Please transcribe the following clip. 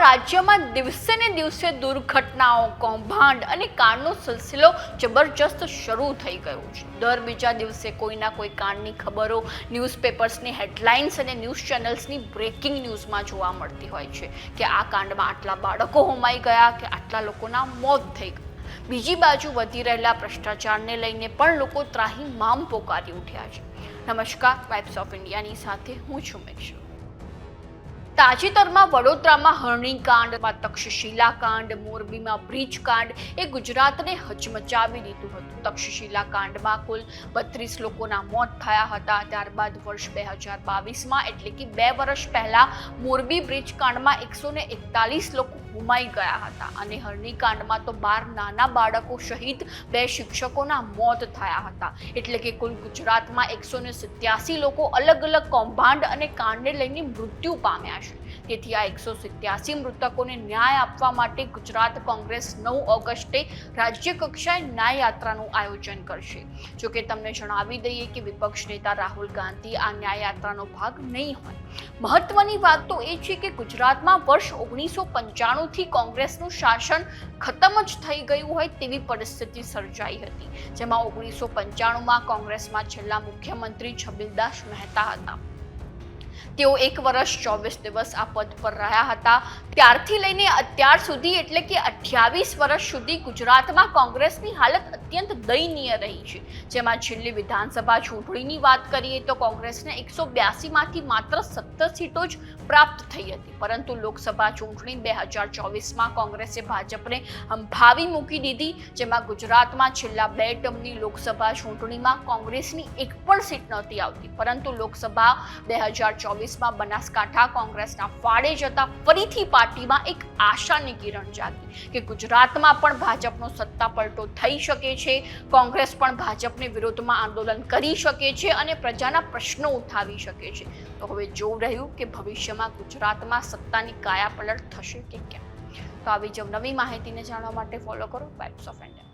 રાજ્યમાં દિવસે ને દિવસે દુર્ઘટનાઓ, કૌભાંડ અને કાંડનો સિલસિલો જબરજસ્ત શરૂ થઈ ગયો છે. દર બીજા દિવસે કોઈના કોઈ કાંડની ખબરો ન્યૂઝપેપર્સની હેડલાઇન્સ અને ન્યૂઝ ચેનલ્સની બ્રેકિંગ ન્યૂઝમાં જોવા મળતી હોય છે કે આ કાંડમાં આટલા બાળકો હોમાઈ ગયા કે આટલા લોકોના મોત થઈ ગયા. બીજી બાજુ વધી રહેલા ભ્રષ્ટાચારને લઈને પણ લોકો ત્રાહિમામ પોકારી ઉઠ્યા છે. નમસ્કાર, વાઇબ્સ ઓફ ઇન્ડિયાની સાથે હું છું મેક્ષુ. તાજેતરમાં વડોદરામાં હરણીકાંડ, તક્ષશિલા કાંડ, મોરબીમાં બ્રિજ કાંડ એ ગુજરાતને હચમચાવી દીધું હતું. તક્ષશિલા કાંડમાં કુલ 32 લોકોના મોત થયા હતા. ત્યારબાદ વર્ષ 2022માં એટલે કે 2 વર્ષ પહેલા મોરબી બ્રિજ કાંડમાં 141 લોકો ગુમાઈ ગયા હતા અને હરણીકાંડમાં તો 12 નાના બાળકો સહિત 2 શિક્ષકોના મોત થયા હતા. એટલે કે કુલ ગુજરાતમાં 187 લોકો અલગ અલગ કૌભાંડ અને કાંડને લઈને મૃત્યુ પામ્યા છે. તેથી આ 187 મૃતકોને ન્યાય આપવા માટે ગુજરાત કોંગ્રેસ 9 ઓગસ્ટે રાજ્ય કક્ષાએ ન્યાય યાત્રાનું આયોજન કરશે. જોકે તમને જણાવી દઈએ કે વિપક્ષ નેતા રાહુલ ગાંધી આ ન્યાય યાત્રાનો ભાગ નહીં હોય. મહત્વની વાત તો એ છે કે ગુજરાતમાં વર્ષ 1995 થી કોંગ્રેસનું શાસન ખતમ જ થઈ ગયું હોય તેવી પરિસ્થિતિ સર્જાઈ હતી, જેમાં 1995માં કોંગ્રેસમાં છેલ્લા મુખ્યમંત્રી છબીલદાસ મહેતા હતા. તેઓ 1 વર્ષ 24 દિવસ આ પદ પર રહ્યા હતા. ત્યારથી લઈને અત્યાર સુધી એટલે કે 28 વર્ષ સુધી ગુજરાતમાં કોંગ્રેસની હાલત અત્યંત દયનીય રહી છે. જેમાં છેલ્લી વિધાનસભા ચૂંટણીની વાત કરીએ તો કોંગ્રેસને 182માંથી માત્ર 17 સીટો જ પ્રાપ્ત થઈ હતી. પરંતુ લોકસભા ચૂંટણી 2024માં કોંગ્રેસે ભાજપને હંફાવી મૂકી દીધી, જેમાં ગુજરાતમાં છેલ્લા 2 ટર્મની લોકસભા ચૂંટણીમાં કોંગ્રેસની એક પણ સીટ નહોતી આવતી. પરંતુ લોકસભા 2024માં બનાસકાંઠા કોંગ્રેસના ફાળે જતા ફરીથી પાર્ટીમાં એક આશાની કિરણ જાગી કે ગુજરાતમાં પણ ભાજપનો સત્તા પલટો થઈ શકે છે, કોંગ્રેસ પણ ભાજપની વિરોધમાં આંદોલન કરી શકે છે અને પ્રજાના પ્રશ્નો ઉઠાવી શકે છે. તો હવે જોવું રહ્યું કે ભવિષ્યમાં ગુજરાતમાં સત્તાની કાયાપલટ થશે કે કેમ. તો આવી જ નવી માહિતીને જાણવા માટે ફોલો કરો વાઇબ્સ ઓફ ઇન્ડિયા.